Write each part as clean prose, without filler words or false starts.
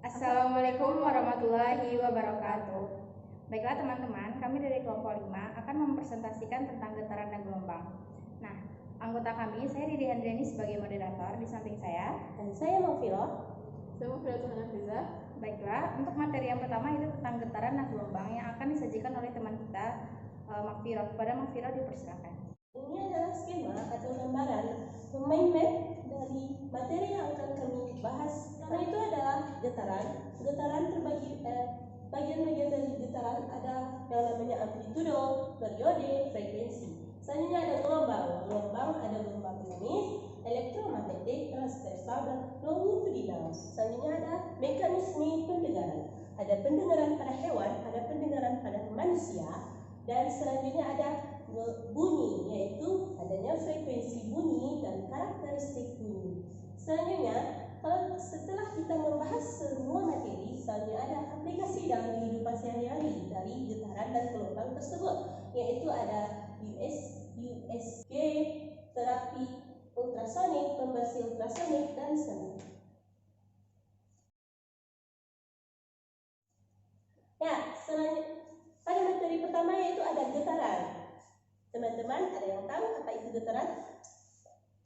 Assalamualaikum warahmatullahi wabarakatuh. Baiklah teman-teman, kami dari kelompok 5 akan mempresentasikan tentang getaran dan gelombang. Nah, anggota kami, saya Ridi Andriani sebagai moderator, di samping saya. Dan saya Mafira. Saya Mafira Tuhan Afiza. Baiklah, untuk materi yang pertama itu tentang getaran dan gelombang yang akan disajikan oleh teman kita, Mafira. Kepada Mafira dipersilakan. Ini adalah skema atau gambaran mind map dari materi yang akan kami bahas. Karena itu adalah getaran. Getaran terbagi bagian-bagian dari getaran ada yang namanya amplitudo, periode, frekuensi. Selanjutnya ada gelombang. Gelombang ada gelombang dinamis, elektromagnetik, transversal, dan longitudinal. Selanjutnya ada mekanisme pendengaran. Ada pendengaran pada hewan, ada pendengaran pada manusia, dan selanjutnya ada bunyi, yaitu adanya frekuensi bunyi dan karakteristik bunyi. Selanjutnya, setelah kita membahas semua materi, selanjutnya ada aplikasi dalam kehidupan sehari-hari dari getaran dan gelombang tersebut, yaitu ada USG, terapi ultrasonik, pembersih ultrasonik, dan selanjutnya. Ya, selanjutnya pada materi pertama yaitu ada getaran. Teman-teman, ada yang tahu apa itu getaran?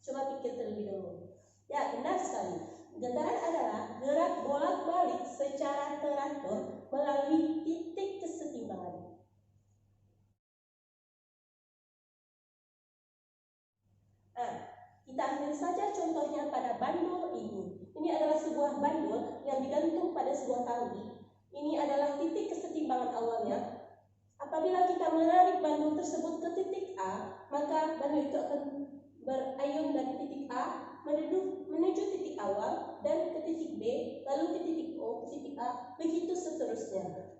Coba pikir terlebih dahulu. Ya, benar sekali. Getaran adalah gerak bolak-balik secara teratur melalui titik kesetimbangan. Nah, kita ambil saja contohnya pada bandul ini. Ini adalah sebuah bandul yang digantung pada sebuah tali. Ini adalah titik kesetimbangan awalnya. Apabila kita menarik bandul tersebut ke titik A, maka bandul itu akan berayun dari titik A menuju titik awal dan ke titik B, lalu ke titik O, ke titik A, begitu seterusnya.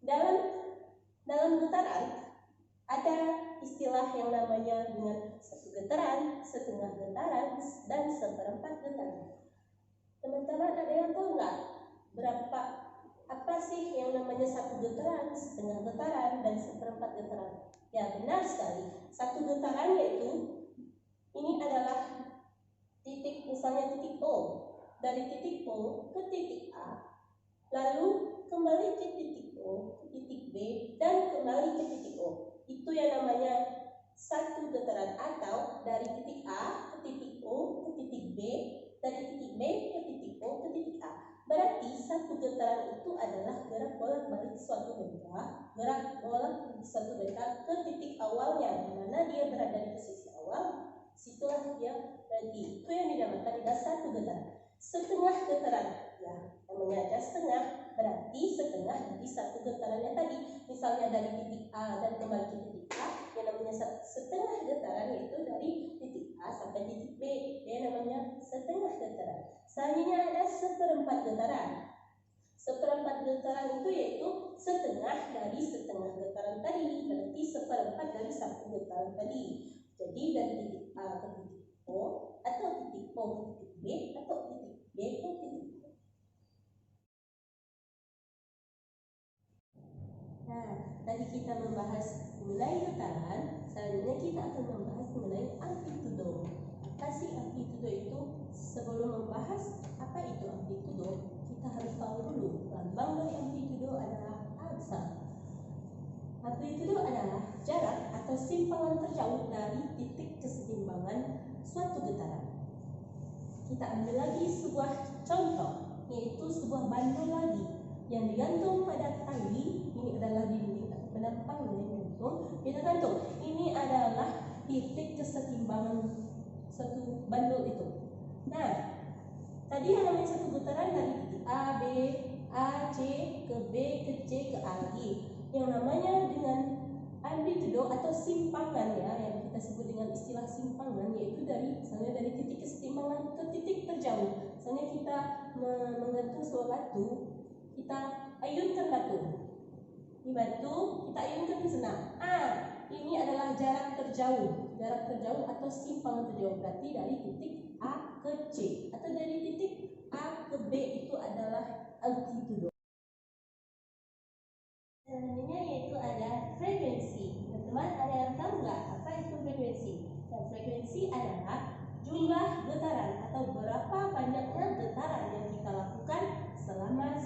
Dalam getaran ada istilah yang namanya dengan satu getaran, setengah getaran, dan seperempat getaran. Teman-teman ada yang tahu nggak apa sih yang namanya satu getaran, setengah getaran, dan seperempat getaran? Ya, benar sekali. Satu getaran yaitu ini adalah titik, misalnya titik O. Dari titik O ke titik A, lalu kembali ke titik O, ke titik B, dan kembali ke titik O. Itu yang namanya satu getaran, atau dari titik A ke titik O ke titik B, dari titik B ke titik O ke titik A. Berarti satu getaran itu adalah gerak bolak-balik suatu benda, gerak bolak-balik suatu benda ke titik awalnya, di mana dia berada di posisi awal, situlah dia berarti. Itu yang dinamakan dengan satu getaran. Setengah getaran, ya, namanya aja setengah, berarti setengah dari satu getarannya tadi. Misalnya dari titik A dan kembali ke titik A, yang namanya setengah getaran, yaitu dari titik A sampai titik B, dia namanya setengah getaran. Selanjutnya ada seperempat getaran. Seperempat getaran itu yaitu setengah dari setengah getaran tadi, berarti seperempat dari satu getaran tadi. Jadi dari titik A ke titik O, atau titik O ke titik B, atau titik B ke titik O. Nah, tadi kita membahas mengenai getaran, selanjutnya kita akan membahas mengenai amplitudo. Apa sih amplitudo itu? Sebelum membahas apa itu amplitudo, kita harus tahu dulu lambang dari amplitudo adalah A besar. Amplitudo adalah jarak atau simpangan terjauh dari titik kesetimbangan suatu getaran. Kita ambil lagi sebuah contoh, yaitu sebuah bandul lagi yang digantung pada tali. Ini adalah dinding atau penempang yang digantung. Kita gantung. Ini adalah titik kesetimbangan satu bandul itu. Nah, tadi yang namanya satu getaran dari titik A, B, A, C ke B, ke C, ke A lagi. Yang namanya dengan amplitudo atau simpangan, ya, yang kita sebut dengan istilah simpangan, yaitu misalnya dari titik kesetimbangan ke titik terjauh. Misalnya kita menggantung sebuah batu, kita ayunkan batu. Ini batu kita ayunkan ke sana. Ini adalah jarak terjauh atau simpangan terjauh, berarti dari titik A ke C atau dari titik A ke B, itu adalah amplitudo. Selanjutnya yaitu ada frekuensi. Teman-teman ada yang tahu nggak apa itu frekuensi? Dan frekuensi adalah jumlah getaran atau berapa banyaknya getaran yang kita lakukan selama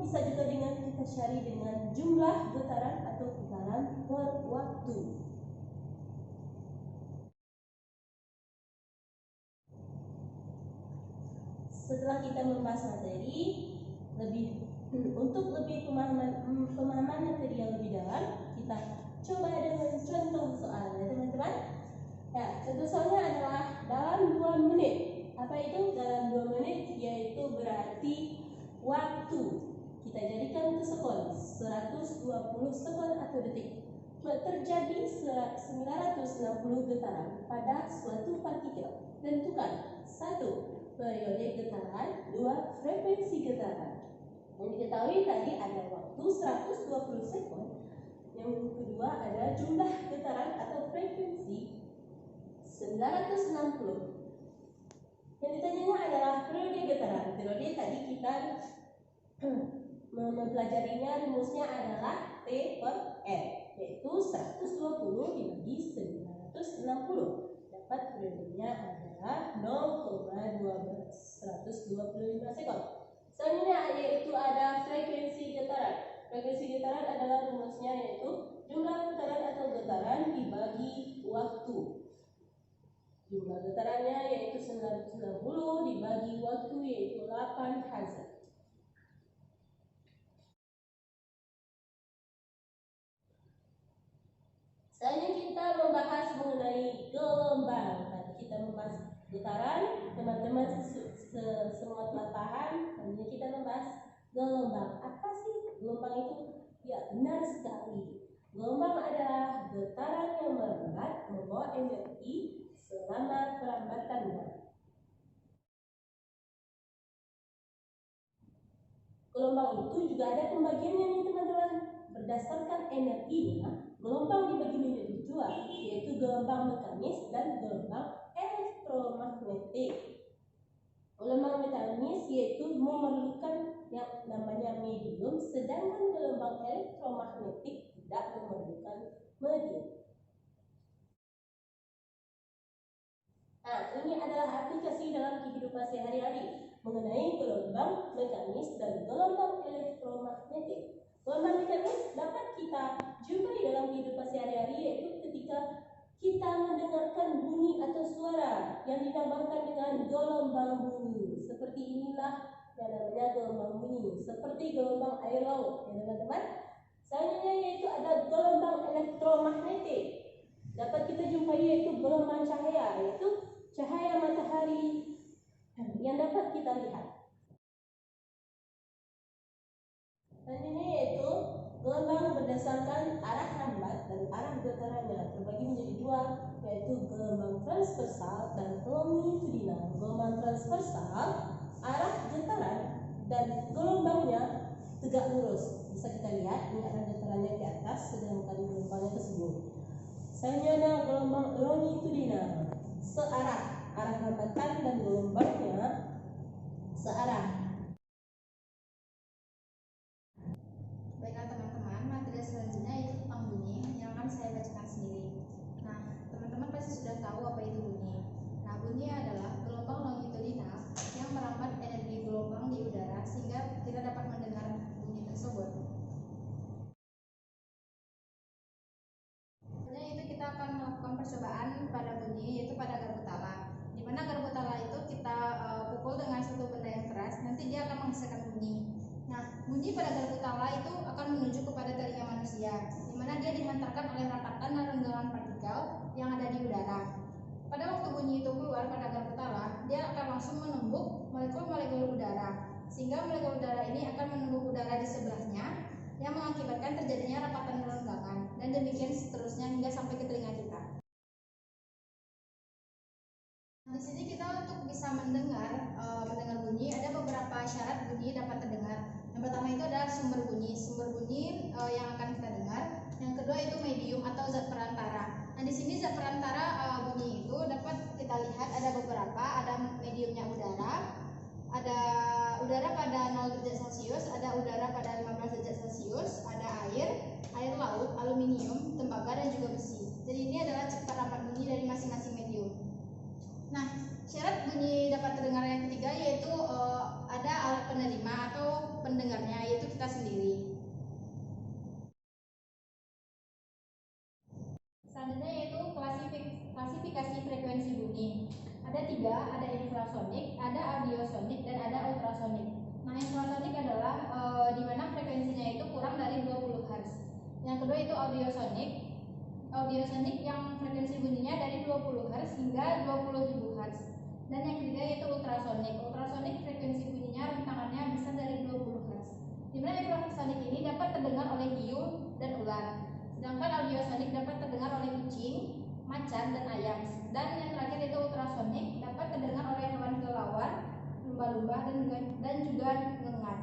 bisa juga dengan kita cari dengan jumlah getaran atau putaran per waktu. Setelah kita membahas materi, untuk lebih pemahaman materi yang lebih dalam, kita coba dengan contoh soalnya, teman-teman. Ya, contoh soalnya adalah dalam 2 menit. Apa itu dalam 2 menit? Yaitu berarti waktu. Kita jadikan ke sekon, 120 sekon atau detik. Terjadi 960 getaran pada suatu partikel. Tentukan 1. Periode getaran, 2. Frekuensi getaran. Yang diketahui tadi ada waktu 120 sekon. Yang kedua ada jumlah getaran atau frekuensi 960. Yang ditanyanya adalah periode getaran. Periode tadi kita mempelajarinya, rumusnya adalah T per R, yaitu 120 dibagi 960. Dapat periodenya adalah 0,125 sekon. Selanjutnya yaitu ada frekuensi getaran. Frekuensi getaran adalah rumusnya yaitu jumlah getaran atau getaran dibagi waktu. Jumlah getarannya yaitu 960 dibagi waktu yaitu 8 Hz. Selanjutnya kita membahas mengenai gelombang. Tadi kita membahas getaran, teman-teman semua telah paham. Selanjutnya kita membahas gelombang. Apa sih gelombang itu? Ya, benar sekali. Gelombang adalah getaran yang melambat membawa energi selama pelambatannya. Gelombang itu juga ada pembagiannya nih teman-teman. Berdasarkan energinya, gelombang dibagi menjadi 2, yaitu gelombang mekanis dan gelombang elektromagnetik. Gelombang mekanis yaitu memerlukan yang namanya medium, sedangkan gelombang elektromagnetik tidak memerlukan medium. Nah, ini adalah aplikasi dalam kehidupan sehari-hari mengenai gelombang mekanis dan gelombang elektromagnetik. Gelombang mekanis dapat kita jumpai dalam kehidupan sehari-hari, yaitu ketika kita mendengarkan bunyi atau suara yang dinamakan dengan gelombang bunyi. Seperti inilah yang namanya gelombang bunyi, seperti gelombang air laut, ya teman-teman. Selanjutnya yaitu ada gelombang elektromagnetik. Dapat kita jumpai yaitu gelombang cahaya, yaitu cahaya matahari yang dapat kita lihat. Selanjutnya yaitu gelombang berdasarkan arah lambat dan arah getarannya, terbagi menjadi 2, yaitu gelombang transversal dan longitudinal. Gelombang transversal arah getaran dan gelombangnya tegak lurus. Bisa kita lihat ini arah getarannya ke atas, sedangkan gelombangnya ke sini. Selanjutnya gelombang longitudinal, searah, arah lambatan dan gelombangnya searah. Baiklah teman-teman, materi selanjutnya itu tentang bunyi yang akan saya bacakan sendiri. Nah, teman-teman pasti sudah tahu apa itu bunyi. Nah, bunyi adalah gelombang longitudinal yang merambat energi gelombang di udara sehingga kita dapat mendengar bunyi tersebut. Selanjutnya itu kita akan melakukan percobaan pada bunyi, yaitu pada garpu tala. Di mana garpu tala itu kita pukul dengan satu benda yang keras, nanti dia akan menghasilkan bunyi. Nah, bunyi pada garpu tala itu akan menuju kepada telinga manusia, di mana dia dihantarkan oleh ratakan dan renggangan partikel yang ada di udara. Pada waktu bunyi itu keluar pada garpu tala, dia akan langsung menembus molekul-molekul udara, sehingga molekul udara ini akan menembus udara di sebelahnya, yang mengakibatkan terjadinya rapatan renggangan, dan demikian seterusnya hingga sampai ke telinga kita. Di sini kita untuk bisa mendengar bunyi, ada beberapa syarat bunyi dapat terdengar. Yang pertama itu adalah sumber bunyi yang akan kita dengar. Yang kedua itu medium atau zat perantara. Nah, di sini zat perantara bunyi itu dapat kita lihat ada beberapa, ada mediumnya udara, ada udara pada 0 derajat Celcius, ada udara pada 15 derajat Celcius, ada air laut, aluminium, tembaga dan juga besi. Jadi ini adalah perambat bunyi dari masing-masing medium. Nah, syarat bunyi dapat terdengar yang ketiga yaitu ada alat penerima atau pendengarnya, yaitu kita sendiri. Selanjutnya yaitu klasifikasi frekuensi bunyi. Ada 3, ada infrasonik, ada audiosonik, dan ada ultrasonik. Nah, infrasonik adalah di mana frekuensinya itu kurang dari 20 Hz. Yang kedua itu audiosonik. Audiosonik yang frekuensi bunyinya dari 20 Hz hingga 20.000 Hz. Dan yang ketiga yaitu ultrasonik. Ultrasonik frekuensi bunyinya rentangannya bisa dari 20 Hz. Di mana infrasonik ini dapat terdengar oleh hiu dan ular. Sedangkan audiosonik dapat terdengar oleh kucing, macan, dan ayam. Dan yang terakhir itu ultrasonik dapat terdengar oleh hewan kelelawar, lumba-lumba, dan juga ngengat.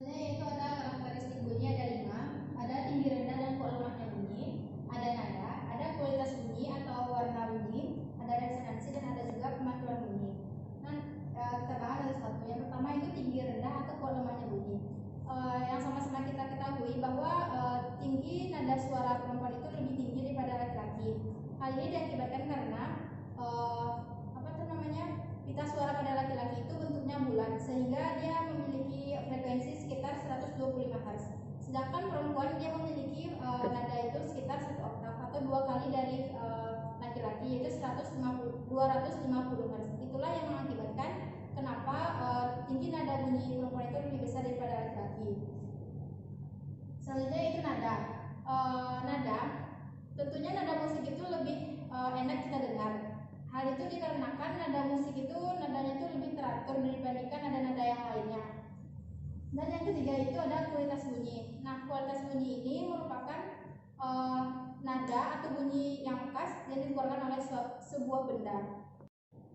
Yaitu ada karakteristik bunyi ada 5, ada tinggi rendah dan kuat lemahnya bunyi, ada nada, ada kualitas bunyi atau warna bunyi, ada resonansi, dan ada juga pemantulan bunyi. Nah, kita bahas satu-satu. Yang pertama itu tinggi rendah atau kuat lemahnya bunyi. Yang sama-sama kita ketahui bahwa tinggi nada suara perempuan itu lebih tinggi daripada laki-laki. Hal ini diakibatkan karena pita suara pada laki-laki itu bentuknya bulat sehingga dia memiliki frekuensi sekitar 125 Hz. Sedangkan perempuan dia memiliki nada itu sekitar 1 oktav atau 2 kali dari laki-laki, yaitu 250 Hz. Itulah yang mengakibatkan kenapa tinggi nada bunyi perempuan itu lebih besar daripada laki-laki. Selanjutnya itu nada. Nada, tentunya nada musik itu lebih enak kita dengar. Hal itu dikarenakan nada musik itu nadanya itu lebih teratur dibandingkan nada-nada yang lainnya. Dan yang ketiga itu ada kualitas bunyi. Nah, kualitas bunyi ini merupakan nada atau bunyi yang khas yang dikeluarkan oleh sebuah benda.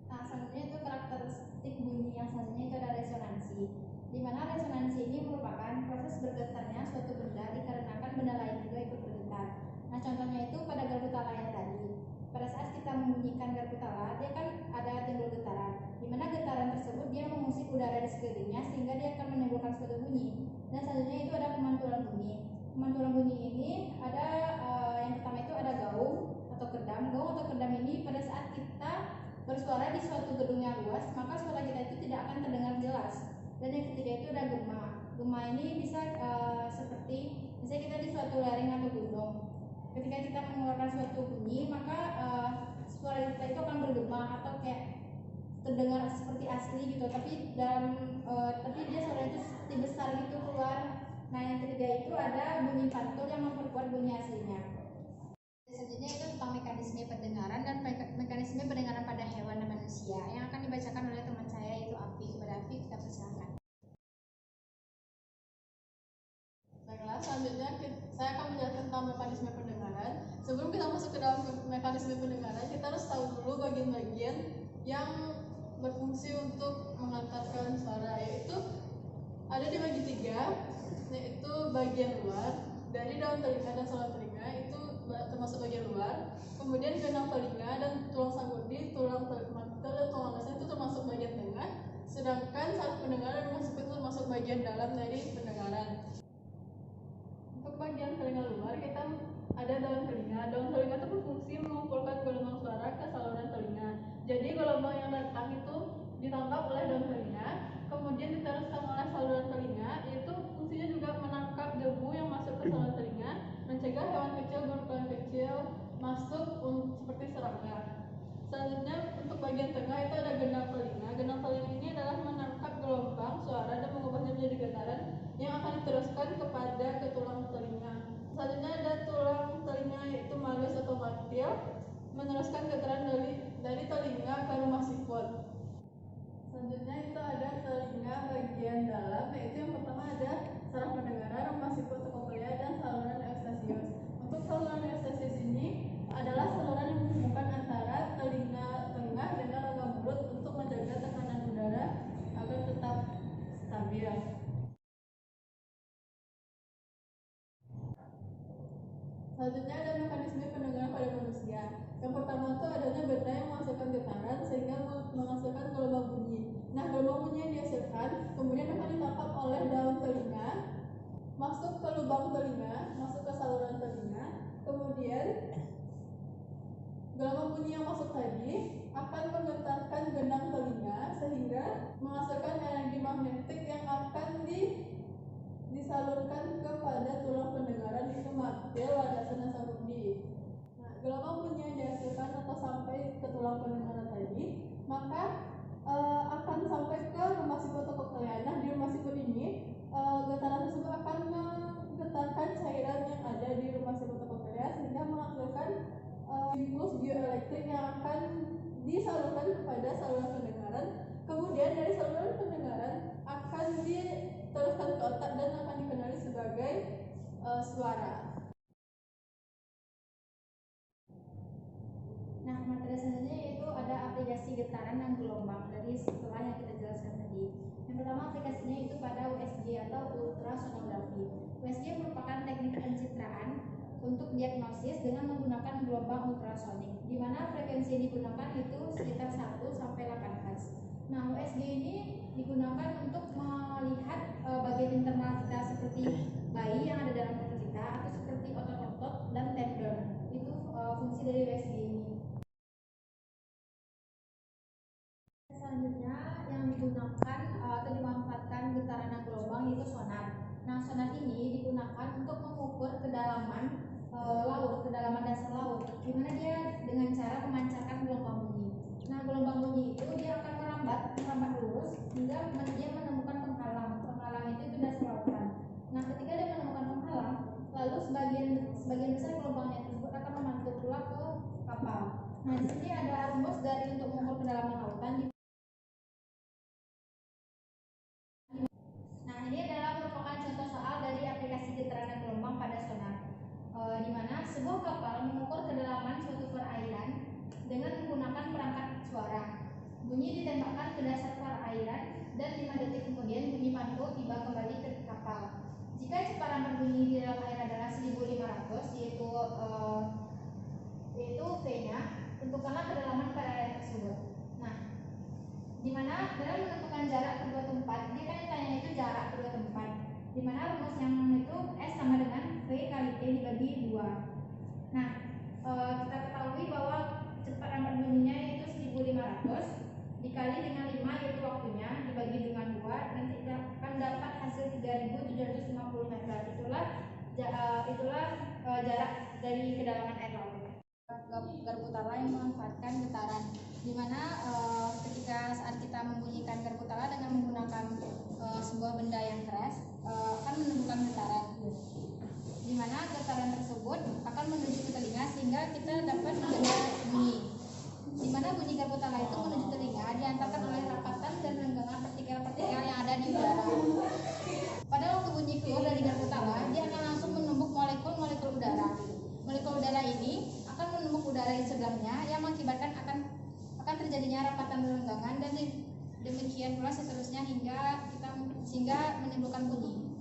Nah, selanjutnya itu karakteristik bunyi yang selanjutnya itu ada resonansi. Di mana resonansi ini merupakan proses bergetarnya suatu benda dikarenakan benda lain juga ikut bergetar. Nah, contohnya itu pada garpu tala yang tadi. Pada saat kita membunyikan garpu tala, dia kan ada timbul getaran. Di mana getaran tersebut dia mengusik udara di sekelilingnya sehingga dia akan menimbulkan suatu bunyi. Dan selanjutnya itu ada pemantulan bunyi. Pemantulan bunyi ini ada yang pertama itu ada gaung atau kedam. Gaung atau kedam ini pada saat kita bersuara di suatu gedung yang luas, maka suara kita itu tidak akan terdengar jelas. Dan yang ketiga itu ada gema. Gema ini bisa seperti misalnya kita di suatu lereng atau gunung. Ketika kita mengeluarkan suatu bunyi, maka suara kita itu akan bergema atau kayak terdengar seperti asli gitu. Tapi dia suara itu seperti besar gitu keluar. Nah, yang ketiga itu ada bunyi pantul yang memperkuat bunyi aslinya. Selanjutnya itu tentang mekanisme pendengaran dan mekanisme pendengaran pada hewan dan manusia yang akan dibacakan oleh teman saya yaitu Afi. Kepada Afi kita persilakan. Baiklah, selanjutnya saya akan menjelaskan tentang mekanisme pendengaran. Sebelum kita masuk ke dalam mekanisme pendengaran, kita harus tahu dulu bagian-bagian yang berfungsi untuk mengantarkan suara, yaitu ada dibagi 3, yaitu bagian luar dari daun telinga dan saluran telinga itu termasuk bagian luar. Kemudian genang telinga dan tulang sanggurdi, tulang mata dan tulang rasa itu termasuk bagian tengah. Sedangkan saraf pendengaran itu termasuk bagian dalam dari pendengaran. Untuk bagian telinga luar kita ada daun telinga. Daun telinga itu berfungsi mengumpulkan gelombang suara ke saluran telinga. Jadi gelombang yang datang itu ditangkap oleh daun telinga, kemudian diteruskan oleh saluran telinga. Itu fungsinya juga menangkap debu yang masuk ke saluran telinga, mencegah hewan kecil berukuran kecil masuk seperti serangga. Selanjutnya untuk bagian tengah itu ada genang telinga. Genang telinga ini adalah menangkap gelombang suara dan mengubahnya menjadi getaran yang akan diteruskan ke tulang telinga. Selanjutnya ada tulang telinga yaitu malus atau martil, meneruskan getaran dari telinga ke rumah sifon. Selanjutnya itu ada telinga bagian dalam, yaitu yang pertama ada saraf pendengaran, rumah sifon atau koklea, dan saluran eustasius. Untuk saluran eustasius ini adalah saluran yang menghubungkan antara telinga tengah dengan rongga mulut untuk menjaga tekanan udara agar tetap stabil. Selanjutnya ada mekanisme pendengaran pada manusia. Yang pertama itu adanya benda yang menghasilkan getaran sehingga menghasilkan gelombang bunyi. Nah, gelombang bunyi yang dihasilkan kemudian akan ditangkap oleh daun telinga, masuk ke lubang telinga, masuk ke saluran telinga. Kemudian gelombang bunyi yang masuk tadi akan menggetarkan genang telinga sehingga menghasilkan energi magnetik pendengaran tadi, maka akan sampai ke rumah siput atau koklean. Nah, di rumah siput ini getaran tersebut akan menggetarkan cairan yang ada di rumah siput atau koklean sehingga menghasilkan impuls bioelektrik yang akan disalurkan kepada saluran pendengaran. Kemudian dari saluran pendengaran akan diteruskan ke otak dan akan dikenali sebagai suara. Nah, materi selanjutnya yaitu ada aplikasi getaran dan gelombang dari setelah yang kita jelaskan tadi. Yang pertama aplikasinya itu pada USG atau ultrasonografi. USG merupakan teknik pencitraan untuk diagnosis dengan menggunakan gelombang ultrasonik, di mana frekuensi yang digunakan itu sekitar 1 sampai 8 Hz. Nah, USG ini digunakan untuk melihat bagian internal kita seperti bayi yang ada dalam perut kita atau seperti otot-otot dan tendon. Itu fungsi dari USG ini. Selanjutnya yang digunakan atau dimanfaatkan getaran dan gelombang yaitu sonar. Nah, sonar ini digunakan untuk mengukur kedalaman laut, kedalaman dasar laut, di mana dia dengan cara memancarkan gelombang bunyi. Nah, gelombang bunyi itu dia akan merambat lurus hingga dia menemukan penghalang. Penghalang itu dasar lautan. Nah, ketika dia menemukan penghalang, lalu sebagian besar gelombangnya tersebut akan memantul pula ke kapal. Nah, di sini ada rumus dari untuk mengukur kedalaman lautan. Nah, ini adalah merupakan contoh soal dari aplikasi getaran dan gelombang pada sonar, di mana sebuah kapal mengukur kedalaman suatu perairan dengan menggunakan perangkat suara. Bunyi ditembakkan ke dasar perairan dan 5 detik kemudian bunyi mantul tiba kembali ke kapal. Jika ceparan berbunyi di dalam air adalah 1500, yaitu V-nya, tentukanlah kedalaman perairan tersebut. Nah, di mana dalam menentukan jarak kedua tempat, dia kan ditanya itu jarak kedua tempat, di mana rumus yang itu S sama dengan V kali T dibagi 2. Nah, kita ketahui bahwa ceparan berbunyinya itu 1500 dikali dengan 5 yaitu waktunya dibagi dengan 2, nanti akan dapat hasil 3750 meter. Itulah jarak dari kedalaman air laut. Garpu tala yang memanfaatkan getaran, di mana ketika saat kita membunyikan garpu tala dengan menggunakan sebuah benda yang keras akan menimbulkan getaran, di mana getaran tersebut akan menuju ke telinga sehingga kita dapat mendengar bunyi, di mana bunyi garpu tala itu menuju telinga diantarkan oleh rapatan dan renggangan partikel-partikel yang ada di udara. Pada waktu bunyi keluar dari garpu tala, dia akan langsung menumbuk molekul-molekul udara. Molekul udara ini akan menumbuk udara di sebelahnya yang mengakibatkan akan terjadinya rapatan renggangan dan demikian pula seterusnya hingga menimbulkan bunyi.